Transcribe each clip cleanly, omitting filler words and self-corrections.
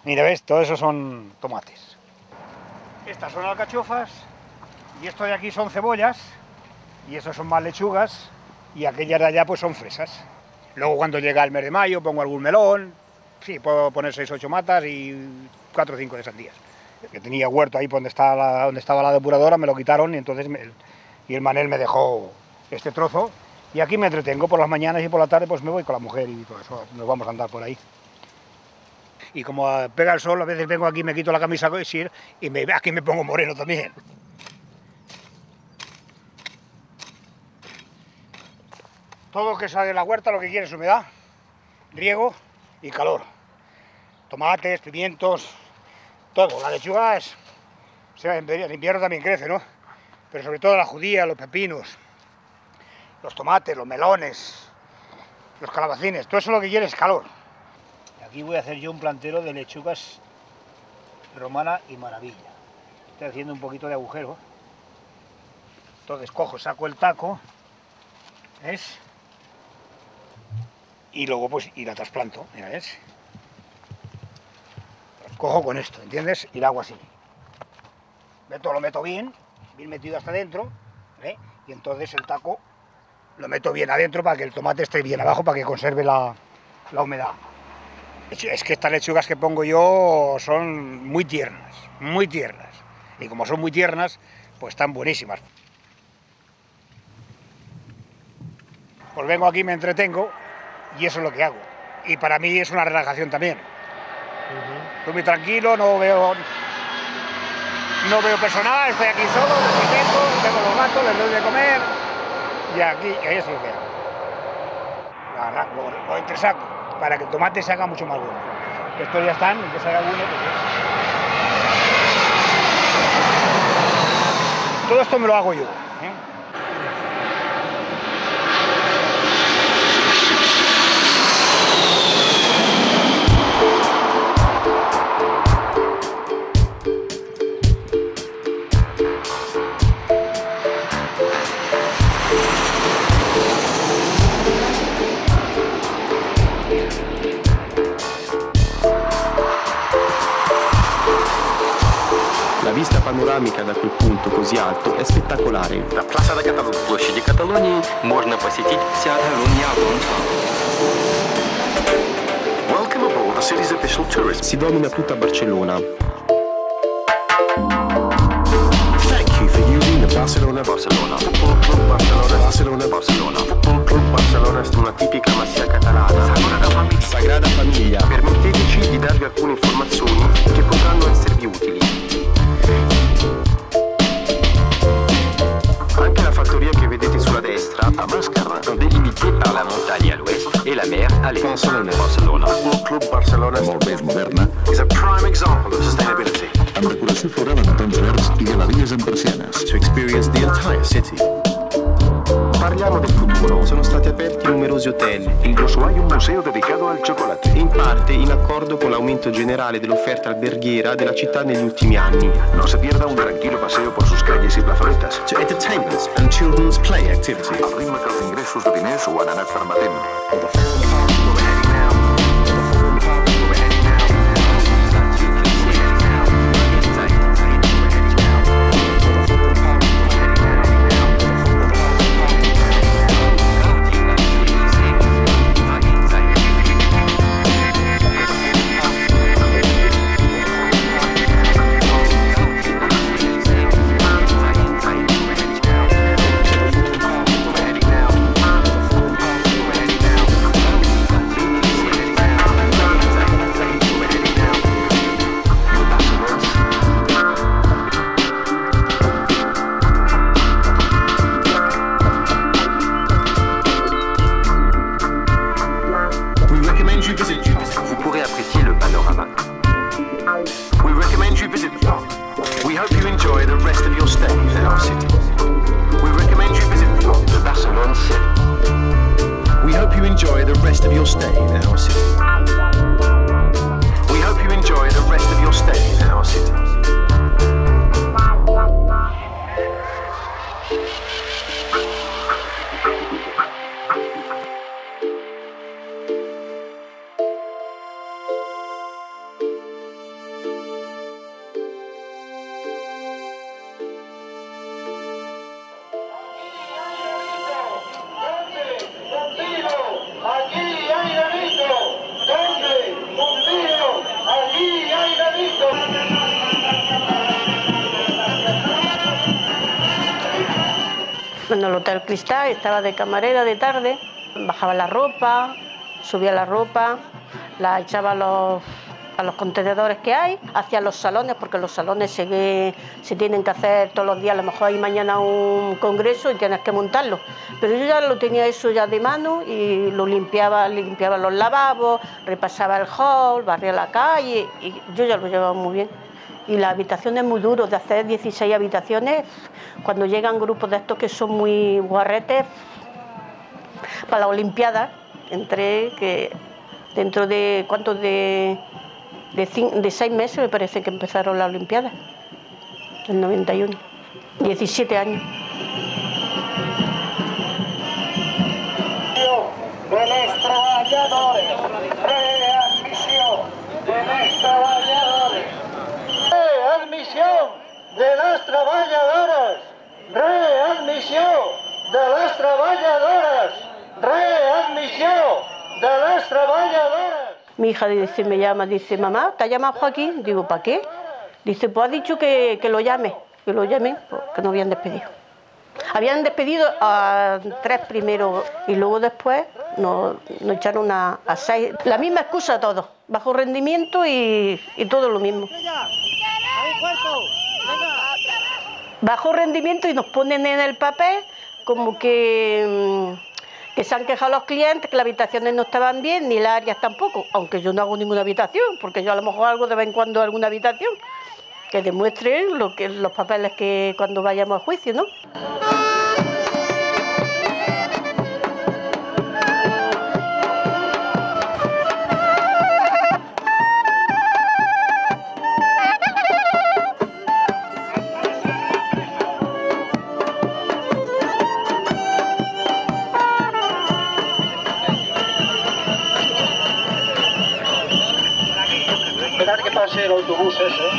Mira, ¿ves? Todo eso son tomates. Estas son alcachofas y esto de aquí son cebollas y estos son más lechugas y aquellas de allá pues son fresas. Luego cuando llega el mes de mayo pongo algún melón, sí, puedo poner 6 o 8 matas y 4 o 5 de sandías. Que tenía huerto ahí donde estaba la depuradora, me lo quitaron y entonces el Manel me dejó este trozo y aquí me entretengo por las mañanas y por la tarde pues me voy con la mujer y todo eso, nos vamos a andar por ahí. Y como pega el sol, a veces vengo aquí, me quito la camisa y aquí me pongo moreno también. Todo lo que sale de la huerta lo que quiere es humedad, riego y calor. Tomates, pimientos, todo. La lechuga en invierno también crece, ¿no? Pero sobre todo la judía, los pepinos, los tomates, los melones, los calabacines, todo eso lo que quiere es calor. Aquí voy a hacer yo un plantero de lechugas romana y maravilla. Estoy haciendo un poquito de agujero. Entonces cojo, saco el taco, ¿ves? Y luego pues y la trasplanto, mira, ¿ves? Cojo con esto, ¿entiendes? Y la hago así. Lo meto bien metido hasta adentro, ¿eh? Y entonces el taco lo meto bien adentro para que el tomate esté bien abajo, para que conserve la humedad. Es que estas lechugas que pongo yo son muy tiernas, muy tiernas. Y como son muy tiernas, pues están buenísimas. Pues vengo aquí, me entretengo y eso es lo que hago. Y para mí es una relajación también. Estoy muy tranquilo, no veo personal, estoy aquí solo, tengo los gatos, les doy de comer y eso es lo que hago. Lo entresaco para que el tomate se haga mucho más bueno. Estos ya están, el que se haga bueno, pues todo esto me lo hago yo. La vista panoramica da quel punto così alto è spettacolare. На площади Каталонии можно посетить театр Лунья-Лунья. Welcome aboard the city's official tourist. Si domina tutta Barcellona. Thank you for using the Barcelona. Football Club Barcelona. Football Club Barcelona è una tipica massia catalana. Sagrada Famiglia. Permetteteci di darvi alcune informazioni che potranno esservi utili. Anche la fattoria che vedete sulla destra, a Mascarna, délimitée par la montagne à l'ouest et la mer à l'est. Barcelona. Football Club Barcelona molt més moderna, is a prime example of sustainability. amb decoració floral en tons verds i galeries en persianes. To experience the entire city. Parliamo del futuro. Sono stati aperti numerosi hotel. In Joshua hay un museo dedicato al chocolate. In parte in accordo con l'aumento generale dell'offerta alberghiera della città negli ultimi anni. No se pierda un tranquilo paseo por sus calles y plazoletas. To entertainment and children's play activities. Al ritme que els ingressos de diners ho han anat permetent. Vous pourrez apprécier le panorama. We recommend you visit. We hope you enjoy the rest of your stay in our city. We recommend you visit the Barcelona city. We hope you enjoy the rest of your stay in our city. We hope you enjoy the rest of your stay in our city. En el Hotel Cristal estaba de camarera de tarde, bajaba la ropa, subía la ropa, la echaba a los contenedores que hay, hacia los salones, porque los salones se tienen que hacer todos los días, a lo mejor hay mañana un congreso y tienes que montarlo, pero yo ya lo tenía eso ya de mano y lo limpiaba los lavabos, repasaba el hall, barría la calle y yo ya lo llevaba muy bien. Y la habitación es muy duro, de hacer 16 habitaciones, cuando llegan grupos de estos que son muy guarretes, para la Olimpiada, entré que dentro de, ¿cuántos? De 6 meses me parece que empezaron la Olimpiada, en 91, 17 años. De los trabajadores, readmisión de los trabajadores. Readmisión de las trabajadoras, readmisión de las trabajadoras, readmisión de las trabajadoras. Mi hija dice, me llama, dice, mamá, ¿te ha llamado Joaquín? Digo, ¿para qué? Dice, pues ha dicho que lo llame, porque no habían despedido. Habían despedido a 3 primero y luego después nos echaron a 6. La misma excusa a todos, bajo rendimiento y todo lo mismo. Bajo rendimiento y nos ponen en el papel como que se han quejado los clientes, que las habitaciones no estaban bien, ni las áreas tampoco, aunque yo no hago ninguna habitación, porque yo a lo mejor hago de vez en cuando alguna habitación, que demuestre los papeles que cuando vayamos a juicio, ¿no? Esperar que pase el autobús ese.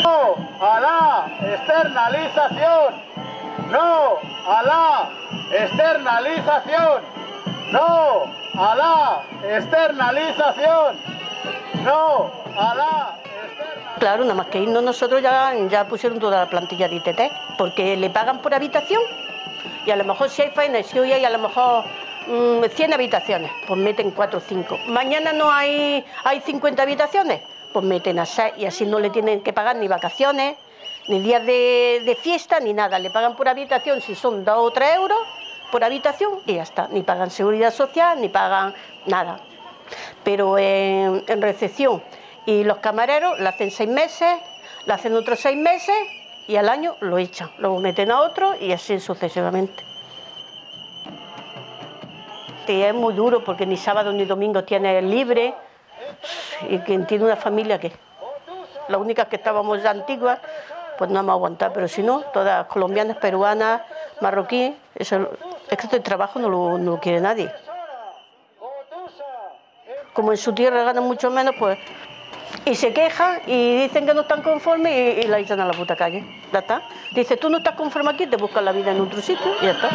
No a la externalización. No a la externalización. No a la externalización. No a la externalización. Claro, nada más que irnos nosotros ya pusieron toda la plantilla de ITT, porque le pagan por habitación y a lo mejor si hay faena, si hoy hay a lo mejor 100 habitaciones, pues meten 4 o 5. Mañana no hay 50 habitaciones, pues meten a 6 y así no le tienen que pagar ni vacaciones, ni días de fiesta, ni nada. Le pagan por habitación si son 2 o 3 euros por habitación y ya está. Ni pagan seguridad social, ni pagan nada. Pero en recepción y los camareros le hacen 6 meses, le hacen otros 6 meses y al año lo echan. Luego meten a otro y así sucesivamente. Es muy duro porque ni sábado ni domingo tiene libre y quien tiene una familia que las únicas que estábamos ya antiguas pues no vamos a aguantar, pero si no, todas colombianas, peruanas, marroquíes, es que este trabajo no lo quiere nadie. Como en su tierra ganan mucho menos, pues y se quejan y dicen que no están conformes y la echan a la puta calle. Ya está. Dice, tú no estás conforme aquí, te buscas la vida en otro sitio y ya está.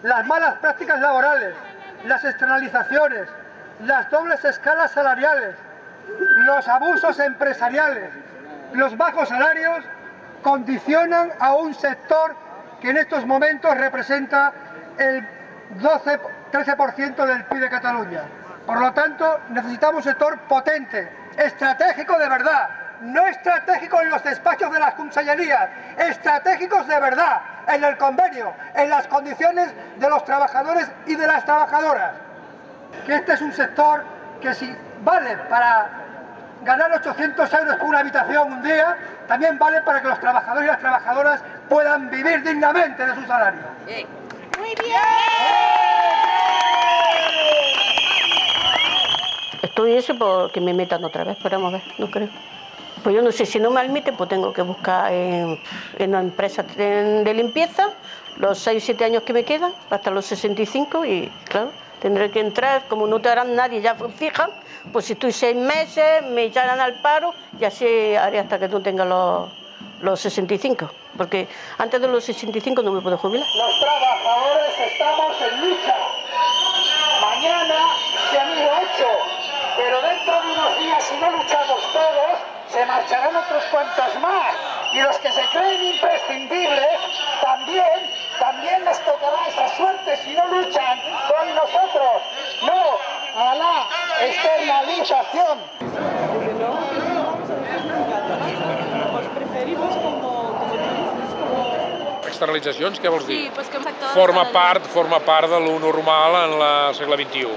Las malas prácticas laborales, las externalizaciones, las dobles escalas salariales, los abusos empresariales, los bajos salarios condicionan a un sector que en estos momentos representa el 13% del PIB de Cataluña. Por lo tanto, necesitamos un sector potente, estratégico de verdad, no estratégico en los despachos de las consellerías, estratégicos de verdad, en el convenio, en las condiciones de los trabajadores y de las trabajadoras. Que este es un sector que si vale para ganar 800 euros por una habitación un día también vale para que los trabajadores y las trabajadoras puedan vivir dignamente de su salario. Muy bien. Estoy eso porque me metan otra vez, pero vamos a ver, no creo. Pues yo no sé, si no me admiten, pues tengo que buscar en una empresa de limpieza los 6 o 7 años que me quedan, hasta los 65, y claro, tendré que entrar, como no te harán nadie ya fija, pues si estoy 6 meses, me echarán al paro y así haré hasta que no tenga los 65, porque antes de los 65 no me puedo jubilar. Los trabajadores estamos en lucha. Mañana se han ido 8, pero dentro de unos días, si no luchamos todos, se marcharán otros cuantos más. Y los que se creen imprescindibles, también les tocará esa suerte si no luchan con nosotros. No a la externalización. Externalitzacions, què vols dir? Sí, pues que un sector... Forma part de lo normal en el segle XXI.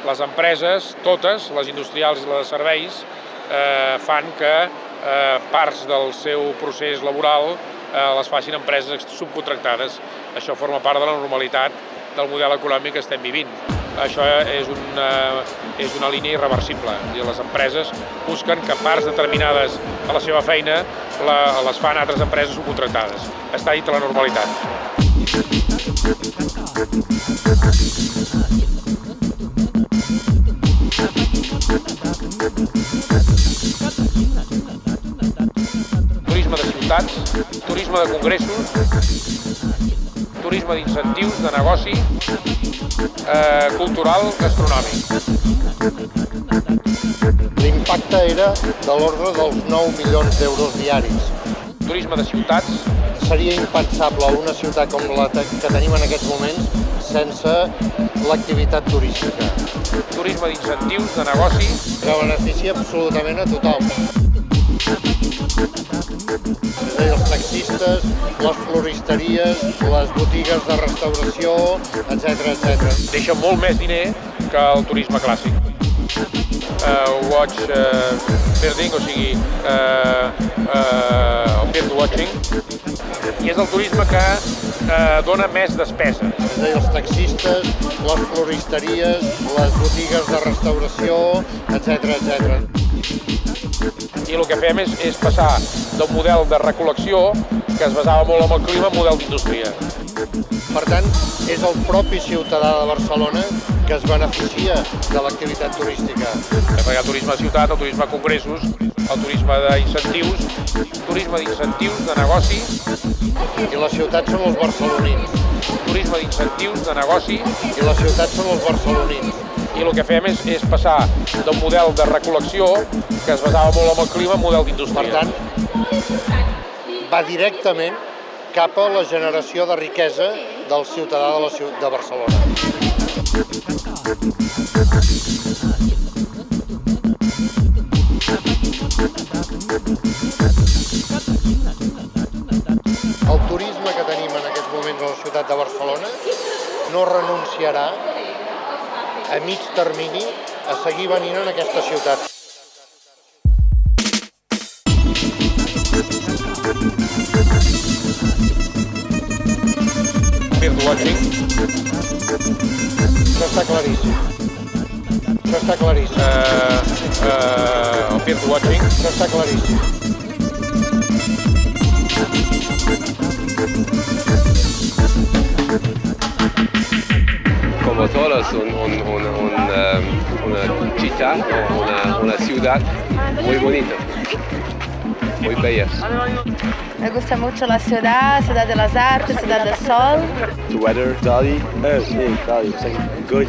Les empreses, totes, les industrials i les de serveis, fan que parts del seu procés laboral les facin empreses subcontractades. Això forma part de la normalitat del model econòmic que estem vivint. Això és una línia irreversible. Les empreses busquen que parts determinades de la seva feina les fan altres empreses subcontractades. Està dit a la normalitat. Turisme de ciutats, turisme de congressos, turisme d'incentius, de negoci, cultural, gastronòmic. L'impacte era de l'ordre dels 9 milions d'euros diaris. Turisme de ciutats. Seria impensable una ciutat com la que tenim en aquests moments sense l'activitat turística. Turisme d'incentius, de negoci. Que beneficia absolutament a tothom. És a dir, els taxistes, les floristeries, les botigues de restauració, etc. Deixa molt més diner que el turisme clàssic. Watch birding, o sigui, el bird watching, i és el turisme que dona més despesa. És a dir, els taxistes, les floristeries, les botigues de restauració, etc. I el que fem és passar d'un model de recol·lecció que es basava molt en el clima a un model d'indústria. Per tant, és el propi ciutadà de Barcelona que es beneficia de l'activitat turística. Hi ha turisme de ciutat, el turisme de congressos, el turisme d'incentius, de negoci. I les ciutats són els barcelonins. Turisme d'incentius, de negoci. I les ciutats són els barcelonins. I el que fem és passar d'un model de recol·lecció que es basava molt en el clima a un model d'indústria. Per tant, va directament cap a la generació de riquesa del ciutadà de Barcelona. El turisme que tenim en aquests moments a la ciutat de Barcelona no renunciarà a mig termini a seguir venint en aquesta ciutat. Birdwatching. Això està claríssim. Això està claríssim. El birdwatching. Això està claríssim. Como todos, una ciudad, una ciudad muy bonita, muy bella. Me gusta mucho la ciudad de las artes, ciudad del sol. The weather, Dali. Sí, Dali, it's like good.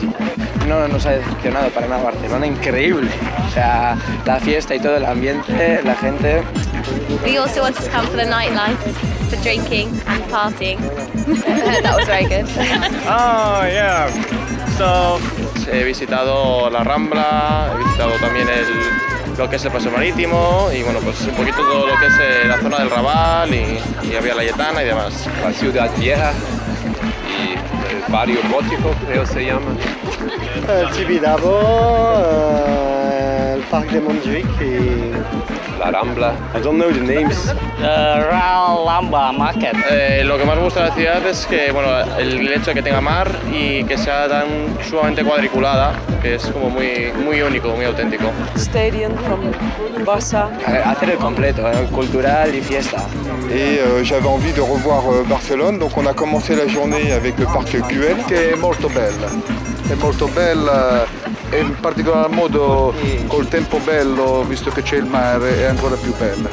No nos ha decepcionado para nada Barcelona, increíble. O sea, la fiesta y todo el ambiente, la gente. We also wanted to come for the nightlife, for drinking and partying. That was very good. Oh, yeah. So, He visitado la Rambla, he visitado también lo que es el Paseo Marítimo y bueno, pues un poquito todo lo que es la zona del Raval y había la Lletana y demás. La ciudad vieja y el barrio gótico, creo se llama. El Tibidabo, el Parc de Montjuïc et La Rambla. I don't know the names. Rambla Market. Lo que más me gusta de la ciudad es que, bueno, el hecho de que tenga mar y que sea tan sumamente cuadriculada, que es como muy único, muy auténtico. Stadium from Barça. Hacer el completo, cultural y fiesta. Et j'avais envie de revoir Barcelone, donc on a commencé la journée avec le parc Güell. Che è molto bella e in particolar modo col tempo bello, visto che c'è il mare, è ancora più bella.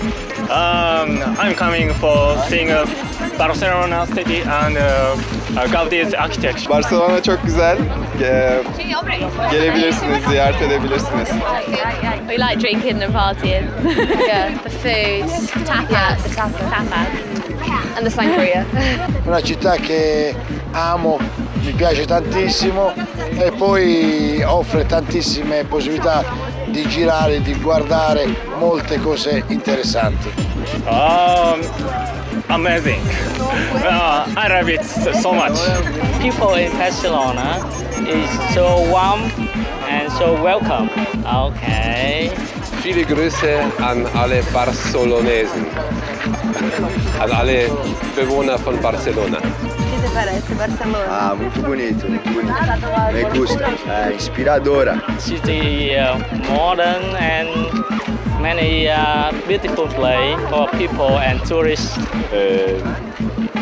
I'm coming for seeing Barcelona city and Gaudi's architecture. Barcelona çok güzel. Gelebilirsiniz, ziyaret edebilirsiniz. We like drinking and partying. Yeah, the foods, Tapas. the tapas. And the sangria. Una città che amo, mi piace tantissimo e poi offre tantissime possibilità di girare, di guardare molte cose interessanti. Amazing. I love it so much. People in Barcelona is so warm and so welcome. Okay. Viele Grüße an alle Barcelonesen, an alle Bewohner von Barcelona. ¿Qué te parece Barcelona? Ah, muito bonito, muito bonito. Me gusta, inspiradora. City modern and many beautiful place for people and tourists.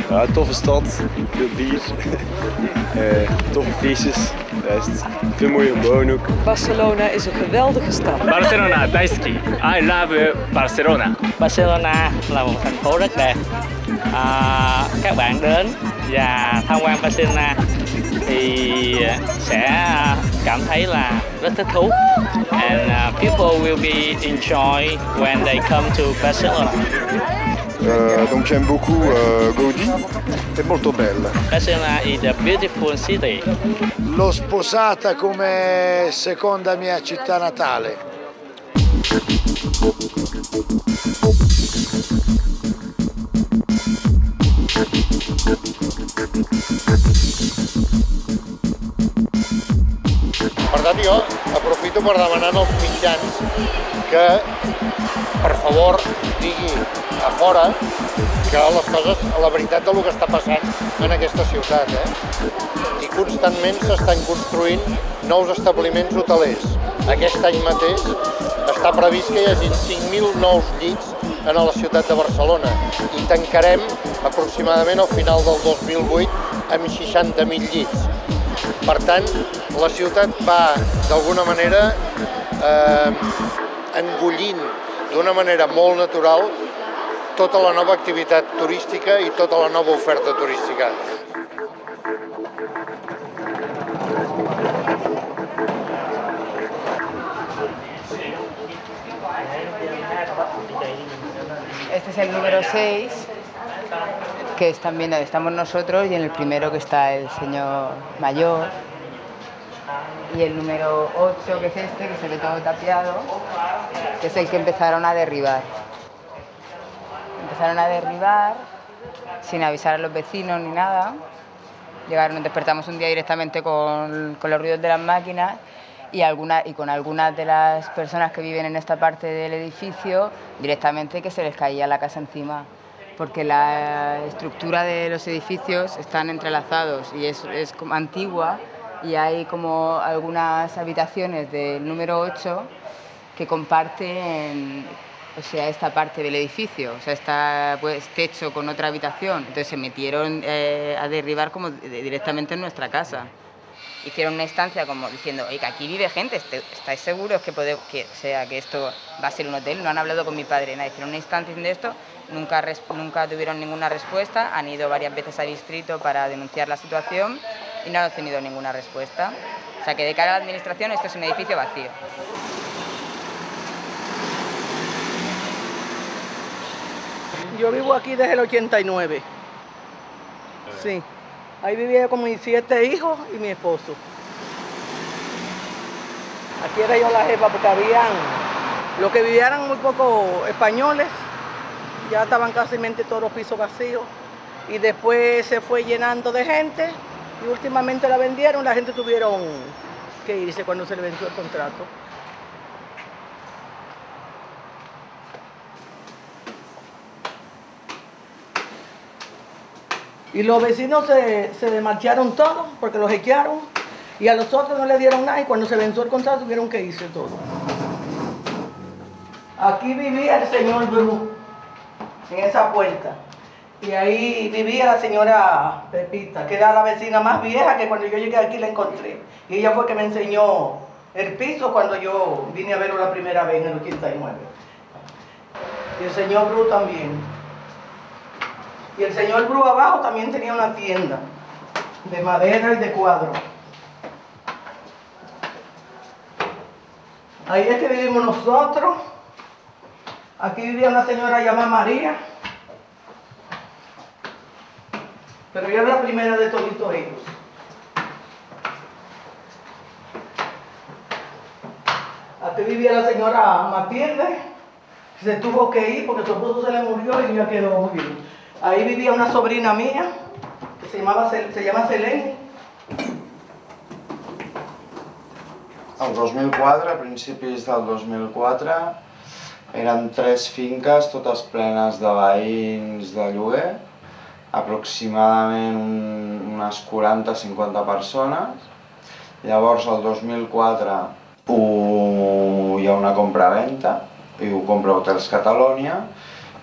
Ja, toffe stad, veel bier, toffe feestjes, veel mooie gebouwen ook. Barcelona is een geweldige stad. Barcelona, daisuki. I love Barcelona. Barcelona là một thành phố rất đẹp. Các bạn đến và tham quan Barcelona thì sẽ cảm thấy là rất thích thú. And people will be enjoy when they come to Barcelona. Donc j'aime beaucoup Gaudì, è molto bella. Barcelona is a beautiful city. L'ho sposata come seconda mia città natale. Per tant, jo aprofito per demanar als mitjans que, per favor, digui a fora que les coses, la veritat del que està passant en aquesta ciutat, I constantment s'estan construint nous establiments hotelers. Aquest any mateix està previst que hi hagi 5.000 nous llits a la ciutat de Barcelona i tancarem aproximadament al final del 2008 amb 60.000 llits. Per tant, la ciutat va, d'alguna manera, engollint d'una manera molt natural tota la nova activitat turística i tota la nova oferta turística. Este es el número 6, que es también donde estamos nosotros, y en el primero que está el señor mayor, y el número 8, que es este, que se ve todo tapiado, que es el que empezaron a derribar. Empezaron a derribar sin avisar a los vecinos ni nada. Llegaron, nos despertamos un día directamente con los ruidos de las máquinas y con algunas de las personas que viven en esta parte del edificio, directamente que se les caía la casa encima, porque la estructura de los edificios están entrelazados y es como antigua, y hay como algunas habitaciones del número 8 que comparten, o sea, esta parte del edificio, o sea, está pues techo con otra habitación. Entonces se metieron a derribar como directamente en nuestra casa. Hicieron una instancia como diciendo, oye, que aquí vive gente, ¿estáis seguros que esto va a ser un hotel? No han hablado con mi padre, nada. Hicieron una instancia de esto, nunca tuvieron ninguna respuesta, han ido varias veces al distrito para denunciar la situación y no han obtenido ninguna respuesta. O sea que de cara a la administración esto es un edificio vacío. Yo vivo aquí desde el 89. Sí. Ahí vivía con mis 7 hijos y mi esposo. Aquí era yo la jefa porque los que vivían eran muy pocos españoles, ya estaban casi todos los pisos vacíos, y después se fue llenando de gente y últimamente la vendieron, la gente tuvieron que irse cuando se le venció el contrato. Y los vecinos se marcharon todos porque los echaron y a los otros no le dieron nada y cuando se venció el contrato tuvieron que irse todos. Aquí vivía el señor Bru, en esa puerta. Y ahí vivía la señora Pepita, que era la vecina más vieja que cuando yo llegué aquí la encontré. Y ella fue que me enseñó el piso cuando yo vine a verlo la primera vez en el 89. Y el señor Bru también. Y el señor Bru abajo también tenía una tienda de madera y de cuadro. Ahí es que vivimos nosotros. Aquí vivía una señora llamada María. Pero yo era la primera de todos ellos. Aquí vivía la señora Matilde. Se tuvo que ir porque su esposo se le murió y ella quedó muy bien. Ahí vivía una sobrina mía que se llama Selene. El 2004, a principis del 2004, eren 3 finques, totes plenes de veïns de lloguer, aproximadament unes 40-50 persones. Llavors, el 2004 hi ha una compra-venta i ho compra Hotels Catalonia,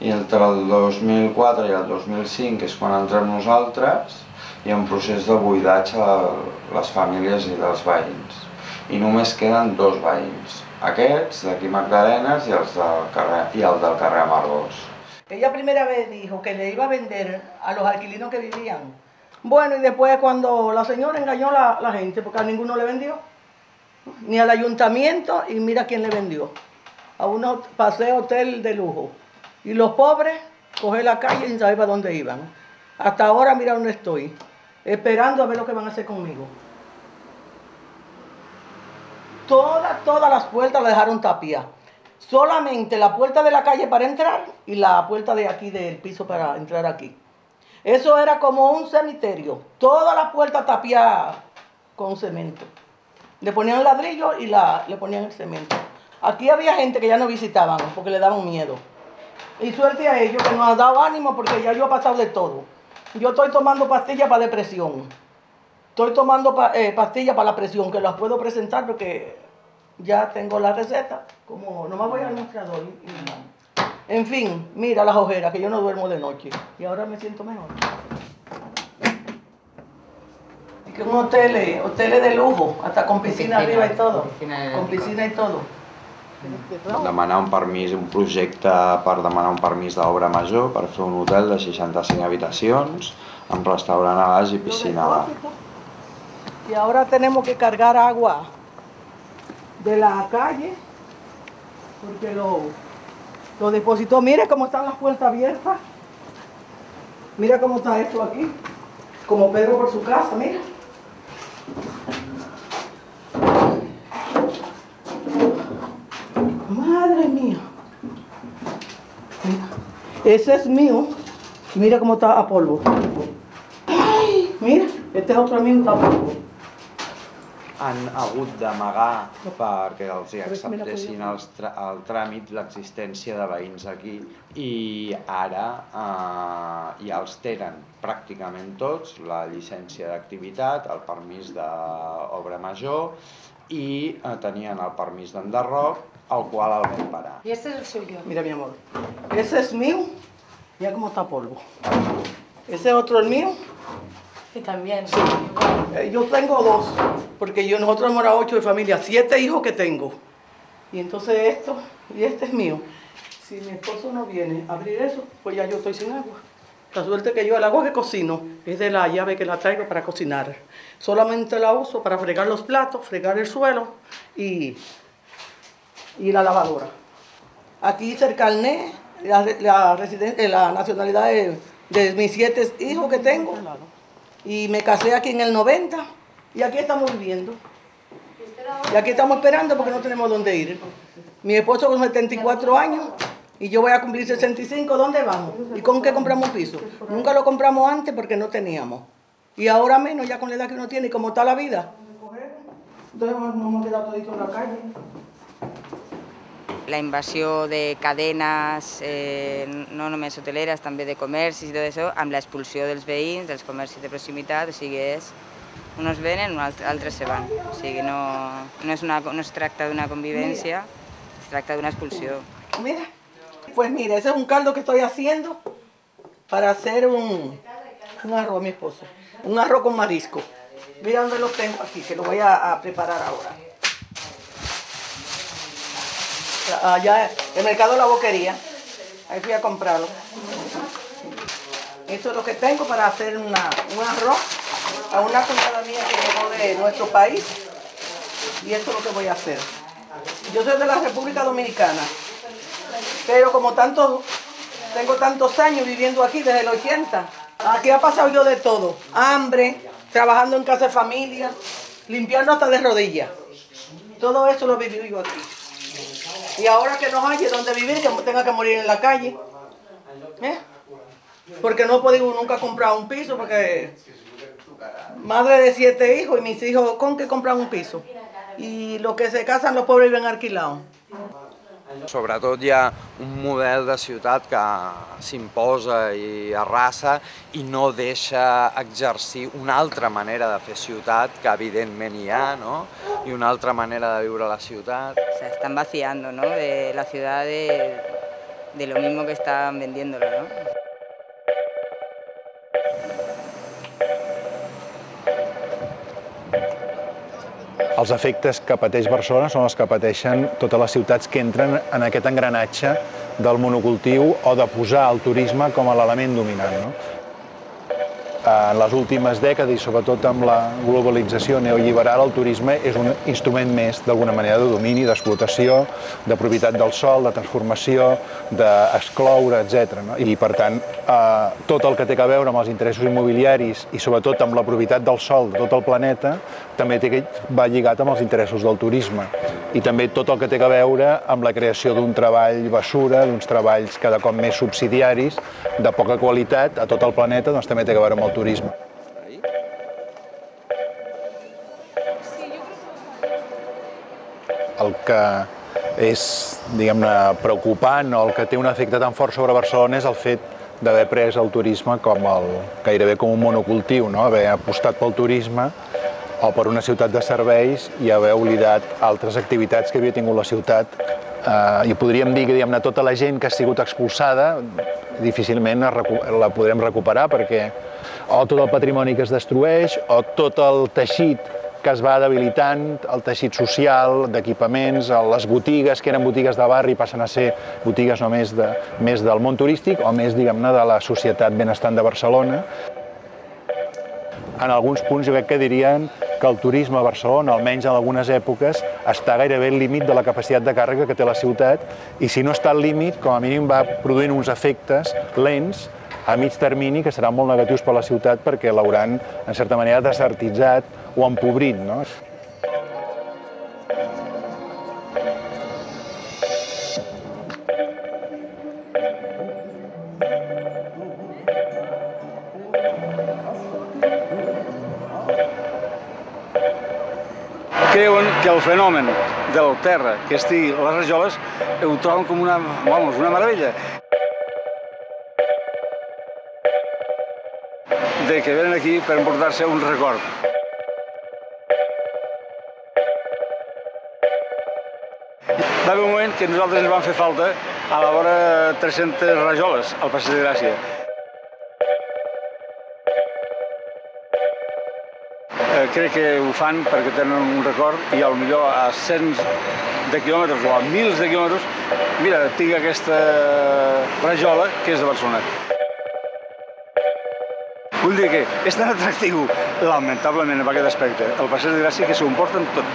i entre el 2004 i el 2005, que és quan entrem nosaltres, hi ha un procés de buidatge de les famílies i dels veïns. I només queden 2 veïns, aquests d'aquí Magdalenes i el del carrer Amargós. Ella primera vez dijo que le iba a vender a los alquilinos que vivían. Bueno, y después cuando la señora engañó a la gente, porque a ninguno le vendió, ni al ayuntamiento, y mira quién le vendió, a un paseo hotel de lujo. Y los pobres coger la calle sin saber para dónde iban. Hasta ahora mira dónde estoy, esperando a ver lo que van a hacer conmigo. Todas las puertas las dejaron tapiadas. Solamente la puerta de la calle para entrar y la puerta de aquí del piso para entrar aquí. Eso era como un cementerio. Todas las puertas tapiadas con cemento. Le ponían ladrillo y le ponían el cemento. Aquí había gente que ya no visitaban porque le daban miedo. Y suerte a ellos que nos han dado ánimo porque ya yo he pasado de todo. Yo estoy tomando pastillas para depresión. Estoy tomando pastillas para la presión, que las puedo presentar porque ya tengo la receta. Como no me voy al mostrador. En fin, mira las ojeras, que yo no duermo de noche. Y ahora me siento mejor. Y que un hotel de lujo, hasta con piscina arriba y todo. Con piscina y todo. Demanar un permís, un projecte per demanar un permís d'obra major per fer un hotel de 65 habitacions, amb restaurant a baix i piscina a baix. Y ahora tenemos que cargar agua de la calle, porque lo depositó. Mire cómo están las puertas abiertas. Mira cómo está esto aquí. Como Pedro por su casa, mira. Madre mía. Mira. Ese es mío. Mira cómo está a polvo. Ay, mira, este es otro mío, está a polvo. Han hagut d'amagar perquè els acceptessin el tràmit, l'existència de veïns aquí, i ara ja els tenen pràcticament tots, la llicència d'activitat, el permís d'obra major i tenien el permís d'enderroc, el qual el vam parar. Y este es el suyo. Mira, mi amor, ese es mío, mira cómo está polvo. Ese otro es mío. Y también. Sí. Yo tengo 2, porque nosotros hemos 8 de familia, 7 hijos que tengo. Y entonces esto, y este es mío. Si mi esposo no viene a abrir eso, pues ya yo estoy sin agua. La suerte que yo el agua que cocino es de la llave que la traigo para cocinar. Solamente la uso para fregar los platos, fregar el suelo y la lavadora. Aquí hice el carnet, la nacionalidad de mis 7 hijos que tengo. Y me casé aquí en el 90 y aquí estamos viviendo. Y aquí estamos esperando porque no tenemos dónde ir. Mi esposo con 74 años y yo voy a cumplir 65, ¿dónde vamos? ¿Y con qué compramos un piso? Nunca lo compramos antes porque no teníamos. Y ahora menos, ya con la edad que uno tiene y como está la vida. Entonces nos hemos quedado toditos en la calle. la invasió de cadenes, no només hoteleres, també de comercis i tot això, amb l'expulsió dels veïns, dels comercis de proximitat, o sigui, uns venen, altres se van. O sigui, no es tracta d'una convivència, es tracta d'una expulsió. Mira, pues mira, ese es un caldo que estoy haciendo para hacer un arroz a mi esposo, un arroz con marisco. Mira dónde lo tengo aquí, que lo voy a preparar ahora. Allá, el mercado de la Boquería, ahí fui a comprarlo. Esto es lo que tengo para hacer un arroz a una cuñada mía que llegó de nuestro país. Y esto es lo que voy a hacer. Yo soy de la República Dominicana, pero como tengo tantos años viviendo aquí desde el 80, aquí ha pasado yo de todo, hambre, trabajando en casa de familia, limpiando hasta de rodillas. Todo eso lo he vivido yo aquí. Y ahora que no haya donde vivir, que tenga que morir en la calle. Porque no he podido nunca comprar un piso, porque madre de 7 hijos y mis hijos con que compran un piso. Y los que se casan, los pobres viven alquilados. Sobretot hi ha un model de ciutat que s'imposa i arrasa i no deixa exercir una altra manera de fer ciutat, que evidentment hi ha, no? I una altra manera de viure la ciutat. Se están vaciando, ¿no?, de la ciudad de lo mismo que están vendiéndolo, ¿no? Els efectes que pateix Barcelona són els que pateixen totes les ciutats que entren en aquest engranatge del monocultiu o de posar el turisme com a l'element dominant, no? En les últimes dècades, i sobretot amb la globalització neoliberal, el turisme és un instrument més, d'alguna manera, de domini, d'explotació, de propietat del sòl, de transformació, d'excloure, etc. I, per tant, tot el que té a veure amb els interessos immobiliaris i, sobretot, amb la propietat del sòl de tot el planeta, també va lligat amb els interessos del turisme. I també tot el que té a veure amb la creació d'un treball basura, d'uns treballs cada cop més subsidiaris, de poca qualitat, a tot el planeta, doncs també té a veure amb el turisme. El que és, diguem-ne, preocupant o el que té un efecte tan fort sobre Barcelona és el fet d'haver pres el turisme gairebé com un monocultiu, no? Haver apostat pel turisme o per una ciutat de serveis i haver oblidat altres activitats que havia tingut la ciutat. I podríem dir que, diguem-ne, tota la gent que ha sigut expulsada difícilment la podrem recuperar, perquè o tot el patrimoni que es destrueix o tot el teixit que es va debilitant, el teixit social, d'equipaments, les botigues que eren botigues de barri passen a ser botigues només més del món turístic o més, diguem-ne, de la societat benestant de Barcelona. En alguns punts jo crec que dirien que el turisme a Barcelona, almenys en algunes èpoques, està gairebé al límit de la capacitat de càrrega que té la ciutat i si no està al límit, com a mínim va produint uns efectes lents a mig termini que seran molt negatius per a la ciutat perquè l'hauran, en certa manera, desertitzat o empobrit, no? Creuen que el fenomen del terra que estigui a les rajoles ho troben com una meravella. De que venen aquí per emportar-se un record. Va haver un moment que nosaltres ens vam fer falta a la vora 300 rajoles al Passeig de Gràcia. Crec que ho fan perquè tenen un record i potser a cents de quilòmetres o a mils de quilòmetres, mira, tinc aquesta rajola que és de Barcelona. Vull dir que és tan atractiu, lamentablement, en aquest aspecte, el Passeig de Gràcia, que s'ho emporten tot.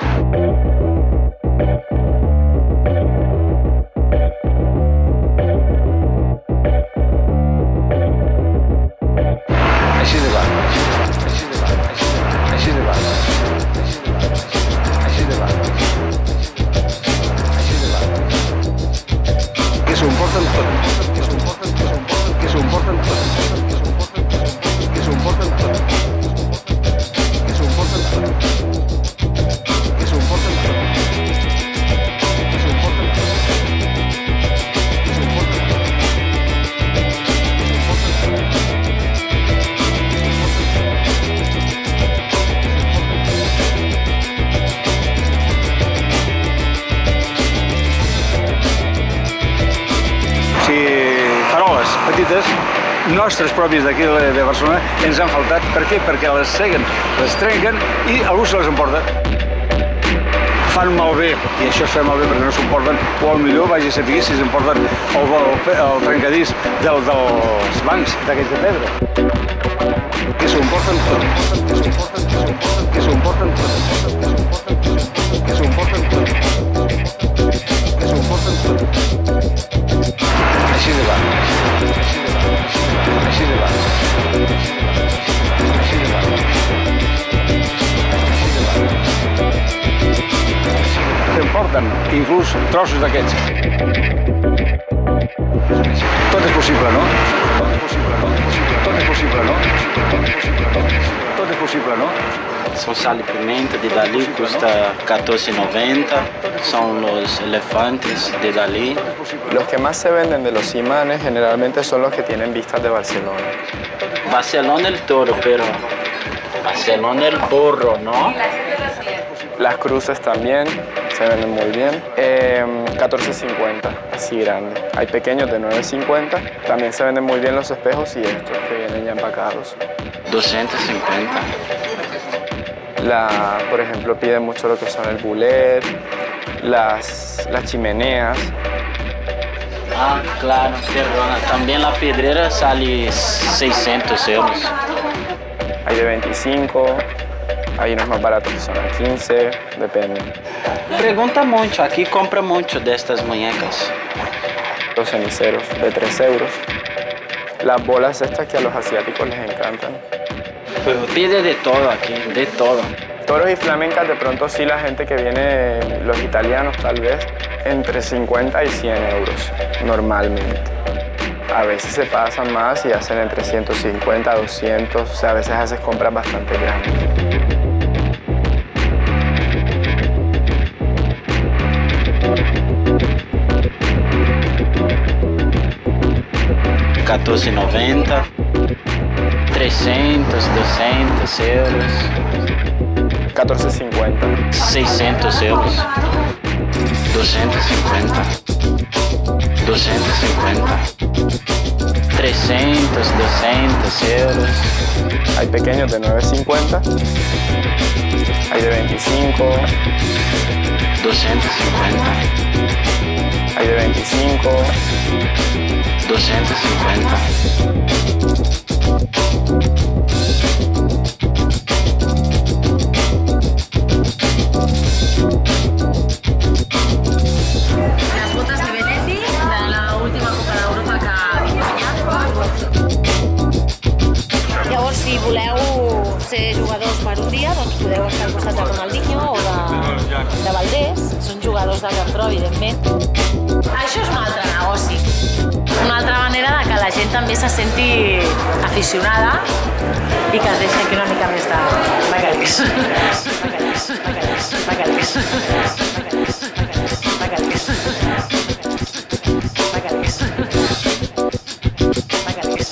Que s'ho emporten tot. efectes nostres propis d'aquí de Barcelona ens han faltat. Per què? Perquè les seguen, les trenquen i algú se les emporta. Fan malbé, i això es fa malbé perquè no s'emporten, o millor vagi a saber si s'emporten el trencadís dels bancs d'aquells de pedra. Que s'ho emporten tot, que s'ho emporten tot, que s'ho emporten tot, que s'ho emporten tot. Així de blanc, així de blanc, així de blanc. S'emporten inclús trossos d'aquests. Tot és possible, no? Tot és possible, no? Tot és possible, no? Tot és possible, no? São sal e pimenta de Dalí, custa 14,90. Son los elefantes de Dalí. Los que más se venden de los imanes generalmente son los que tienen vistas de Barcelona. Barcelona el toro, pero Barcelona el burro, ¿no? Las cruces también se venden muy bien. 14,50, así grande. Hay pequeños de 9,50. También se venden muy bien los espejos y estos que vienen ya empacados. 250. Por ejemplo, piden mucho lo que son el boulet, las chimeneas. Ah, claro, perdona. También la pedrera sale 600 euros. Hay de 25, hay unos más baratos que son a 15, depende. Pregunta mucho, aquí compra mucho de estas muñecas. Los ceniceros, de 3 euros. Las bolas estas que a los asiáticos les encantan. Pues pide de todo aquí, de todo. Toros y flamencas de pronto sí la gente que viene, los italianos tal vez, entre 50 y 100 euros normalmente. A veces se pasan más y hacen entre 150, 200, o sea, a veces haces compras bastante grandes. $14,90, 300, 200 euros. 14,50. 600 euros. 250. 250. 300, 200 euros. Hay pequeños de 9,50. Hay de 25. 250. Hay de 25. 250. Les botes de Benetti, de l'última Copa d'Europa que ha guanyat. Llavors, si voleu ser jugadors per un dia, doncs podeu estar al costat de Ronaldinho o de Valdés. Són jugadors de cartró, evidentment. Això és un altre negoci. Una altra manera de que la gent també se senti aficionada i que es deixi aquí una mica més de bacalís. Bacalís, bacalís, bacalís, bacalís, bacalís, bacalís, bacalís.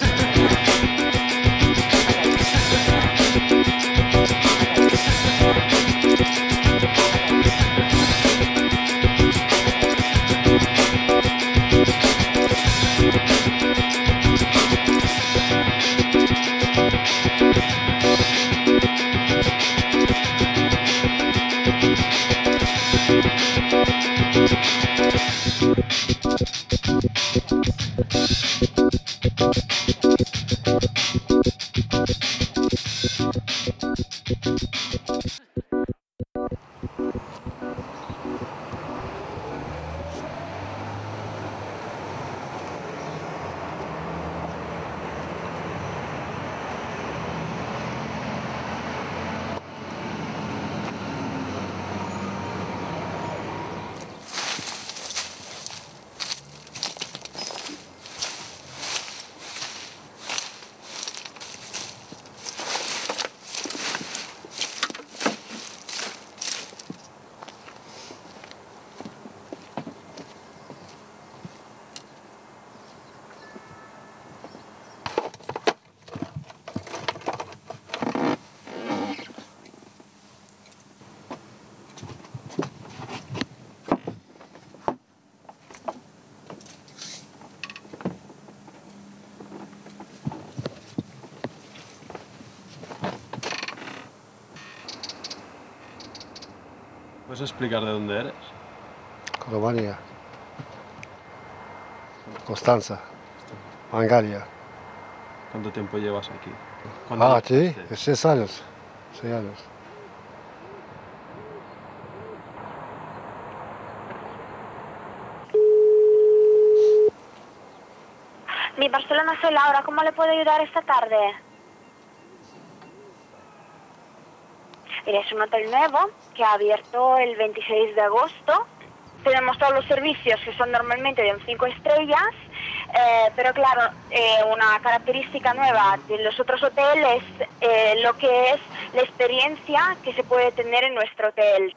puedes explicar de dónde eres? Rumanía. Constanza. Mangalia. ¿Cuánto tiempo llevas aquí? Aquí, 6 años. 6 años. Mi Barcelona, soy Laura, ¿cómo le puedo ayudar esta tarde? Mire, es un hotel nuevo que ha abierto el 26 de agosto. Tenemos todos los servicios que son normalmente de 5 estrellas, pero claro, una característica nueva de los otros hoteles es lo que es la experiencia que se puede tener en nuestro hotel.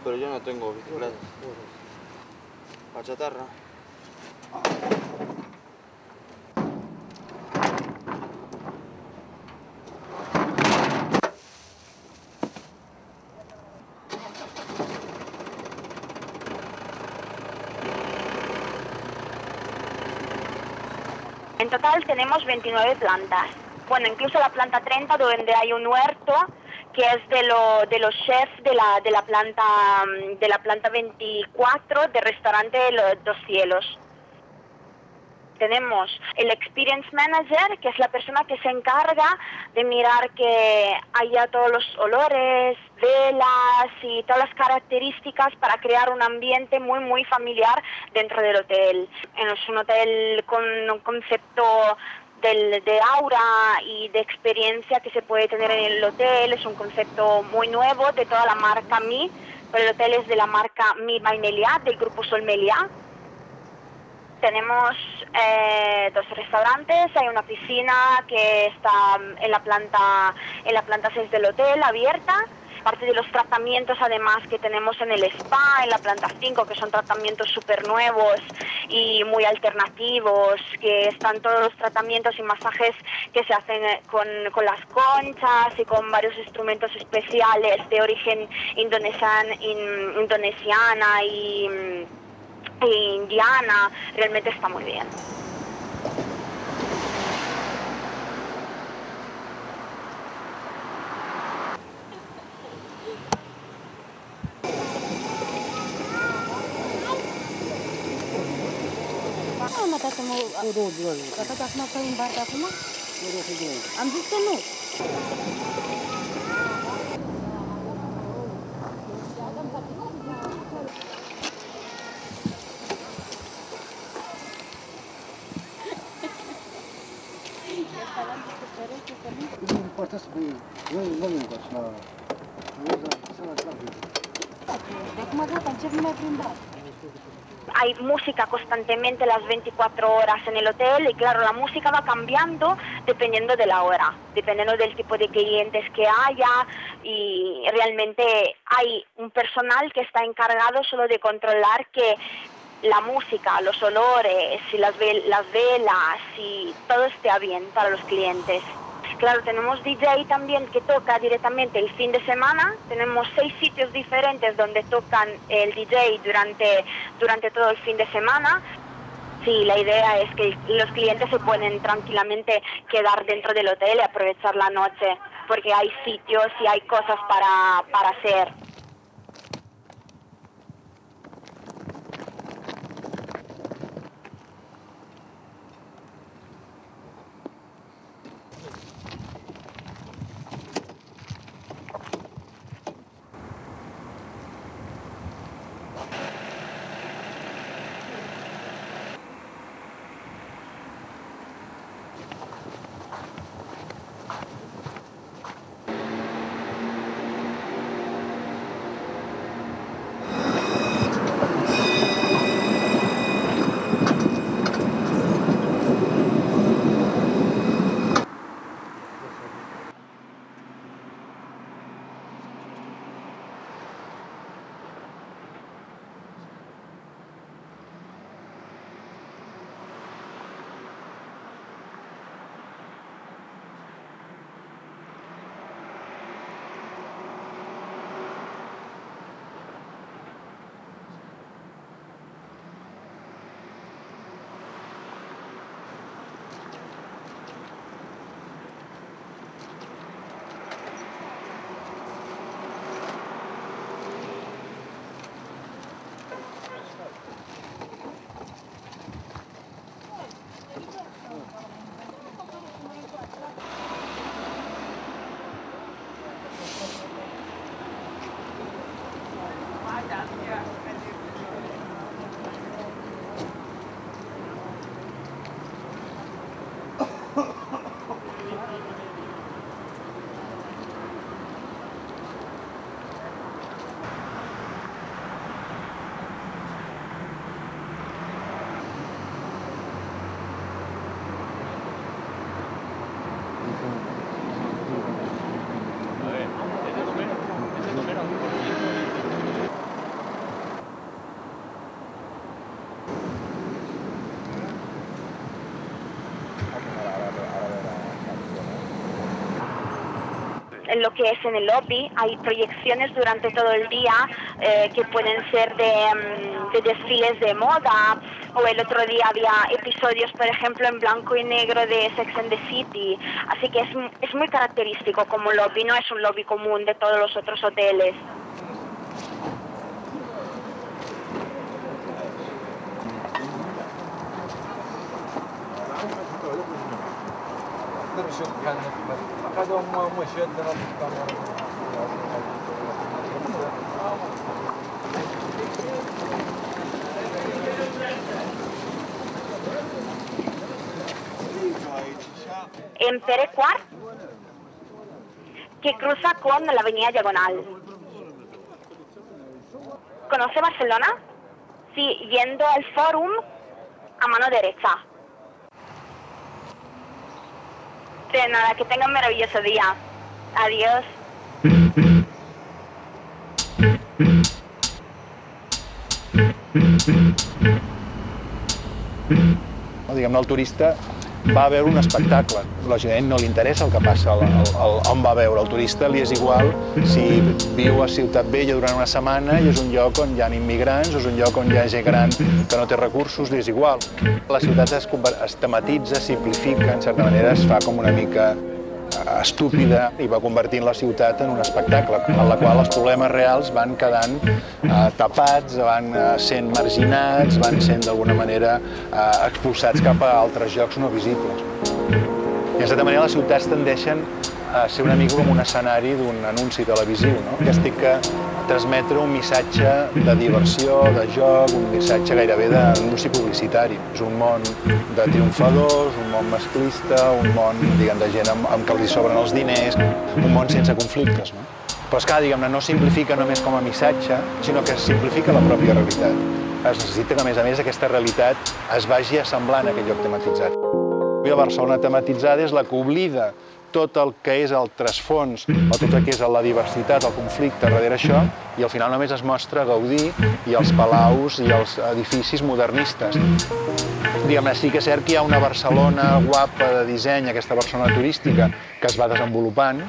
Pero yo no tengo bicicleta. La chatarra. En total tenemos 29 plantas. Bueno, incluso la planta 30, donde hay un huerto que es de los chefs de la planta 24 del restaurante Los Dos Cielos. Tenemos el Experience Manager, que es la persona que se encarga de mirar que haya todos los olores, velas y todas las características para crear un ambiente muy, muy familiar dentro del hotel. Es un hotel con un concepto de aura y de experiencia que se puede tener en el hotel. Es un concepto muy nuevo de toda la marca Mi, pero el hotel es de la marca Mi by Meliá, del grupo Sol Meliá. Tenemos 2 restaurantes, hay una piscina que está en la planta 6 del hotel, abierta. Aparte de los tratamientos además que tenemos en el spa, en la planta 5, que son tratamientos súper nuevos y muy alternativos, que están todos los tratamientos y masajes que se hacen con las conchas y con varios instrumentos especiales de origen indonesiana y indiana. Realmente está muy bien. Hay música constantemente las 24 horas en el hotel y claro, la música va cambiando dependiendo de la hora, dependiendo del tipo de clientes que haya, y realmente hay un personal que está encargado solo de controlar que la música, los olores y las velas y todo esté bien para los clientes. Claro, tenemos DJ también que toca directamente el fin de semana. Tenemos 6 sitios diferentes donde tocan el DJ durante todo el fin de semana. Sí, la idea es que los clientes se pueden tranquilamente quedar dentro del hotel y aprovechar la noche, porque hay sitios y hay cosas para hacer. En lo que es en el lobby hay proyecciones durante todo el día que pueden ser de desfiles de moda, o el otro día había episodios, por ejemplo, en blanco y negro de Sex and the City, así que es muy característico como lobby, no es un lobby común de todos los otros hoteles. En Pere Quart, que cruza con la avenida Diagonal. ¿Conoce Barcelona? Sí, yendo al Fórum a mano derecha. De nada, que tenga un maravilloso día. Adiós. Diguem-ne, el turista va a veure un espectacle. Lògicament no li interessa el que passa on va a veure. El turista li és igual si viu a Ciutat Vella durant una setmana i és un lloc on hi ha immigrants, o és un lloc on hi ha gent gran que no té recursos, li és igual. La ciutat es tematitza, simplifica, en certa manera es fa com una mica estúpida i va convertint la ciutat en un espectacle, en la qual els problemes reals van quedant tapats, van sent marginats, van sent d'alguna manera expulsats cap a altres llocs no visibles. I en certa manera les ciutats tendeixen a ser una mica com un escenari d'un anunci televisiu, que estic a transmetre un missatge de diversió, de joc, un missatge gairebé d'anunci publicitari. És un món de triomfadors, un món masclista, un món de gent amb què els sobren els diners, un món sense conflictes. Però és clar, no simplifica només com a missatge, sinó que simplifica la pròpia realitat. Es necessita que, a més, aquesta realitat es vagi assemblant a aquest lloc tematitzat. La Barcelona tematitzada és la que oblida tot el que és el trasfons, o tot el que és la diversitat, el conflicte darrere això, i al final només es mostra Gaudí i els palaus i els edificis modernistes. Sí que és cert que hi ha una Barcelona guapa de disseny, aquesta Barcelona turística, que es va desenvolupant,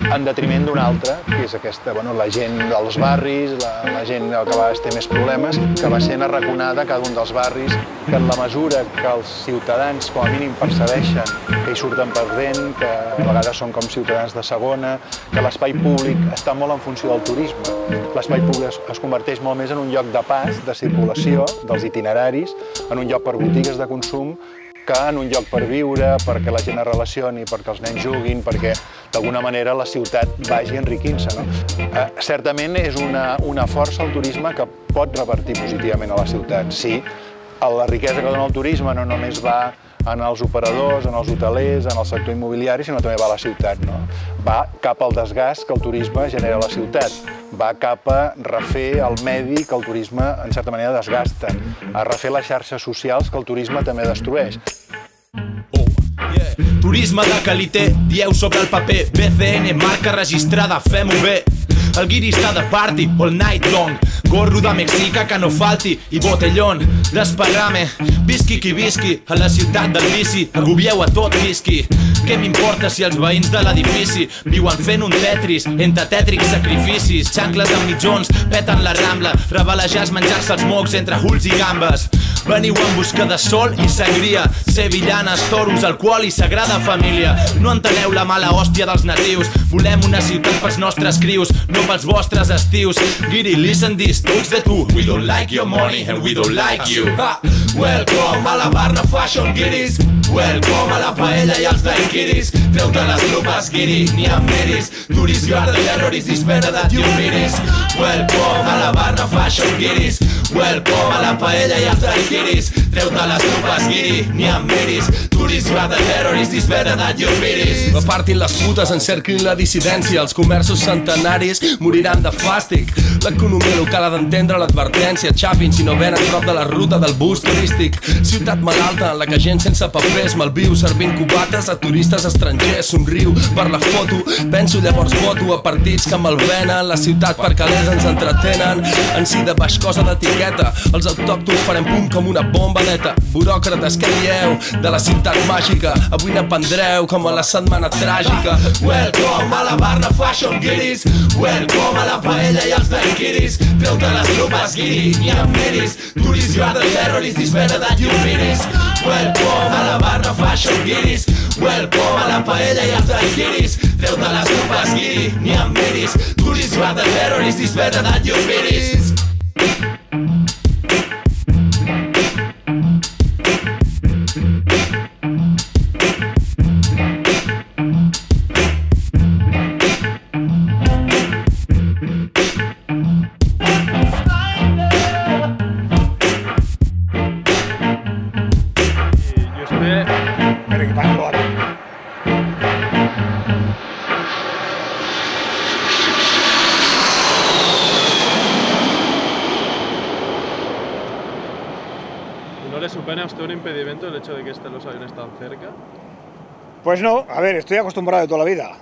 en detriment d'una altra, que és aquesta, la gent dels barris, la gent que va ter més problemes, que va sent arraconada cada un dels barris, que en la mesura que els ciutadans com a mínim percebeixen que hi surten perdent, que a vegades són com ciutadans de segona, que l'espai públic està molt en funció del turisme. L'espai públic es converteix molt més en un lloc de pas, de circulació, dels itineraris, en un lloc per botigues de consum, que en un lloc per viure, perquè la gent es relacioni, perquè els nens juguin, perquè d'alguna manera la ciutat vagi enriquint-se. Certament és una força el turisme que pot revertir positivament a la ciutat. Sí, la riquesa que dona el turisme no només va en els operadors, en els hotelers, en el sector immobiliari, sinó també va a la ciutat. Va cap al desgast que el turisme genera a la ciutat, va cap a refer el medi que el turisme en certa manera desgasta, a refer les xarxes socials que el turisme també destrueix. Turisme de qualité, dieu sobre el paper, BCN, marca registrada, fem-ho bé. El guiri està de party all night long, gorro de mexica que no falti i botellón d'esparrame. Visqui qui visqui, a la ciutat del vici, agobieu a tot visqui. Què m'importa si els veïns de l'edifici viuen fent un tetris entre tètrics sacrificis? Xancles amb mitjons, peten la Rambla, revelejar és menjar-se els mocs entre hulls i gambes. Veniu en busca de sol i sangria, sevillanes, toros, alcohol i sagrada família. No enteneu la mala hòstia dels natius, volem una ciutat pels nostres crius, no pels vostres estius. Giri, listen this, tots de tu. We don't like your money and we don't like you. Welcome a la Barna Fashion Guiris, welcome a la paella i als daiquiris. Treu-te les lupes, Giri, ni em miris. Tourist, you are the terrorist, it's better that you miris. Welcome a la Barna Fashion Guiris, welcome a la paella i als daiquiris. Treu-te les lupes, Giri, ni em miris. Tourist, you are the terrorist, it's better that you miris. Repartin les putes, encerclin la dissidència, els comerços centenaris moriran de fàstic. L'economia local ha d'entendre l'advertència. Xapin si no venen prop de la ruta del bus turístic. Ciutat malalta en la que gent sense papers malviu servint cubates a turistes estrangers. Somriu per la foto, penso llavors voto a partits que malvenen la ciutat per calés ens entretenen. En si de baix cosa d'etiqueta, els autòctons farem pum com una bomba neta. Buròcrates, què dieu de la ciutat màgica? Avui n'aprendreu com a la setmana tràgica. Welcome a la Barna Fashion Guiris, welcome a la paella i als daiquiris. Treu-te les lupes, Giri, ni em miris. Tourist, you are the terrorist, it's better that you miris. Welcome a la Barna Fashion Guiris, welcome a la paella i als daiquiris. Treu-te les lupes, Giri, ni em miris. Tourist, you are the terrorist, it's better that you miris. ¿No le supone a usted un impedimento el hecho de que los aviones tan cerca? Pues no, a ver, estoy acostumbrado de toda la vida.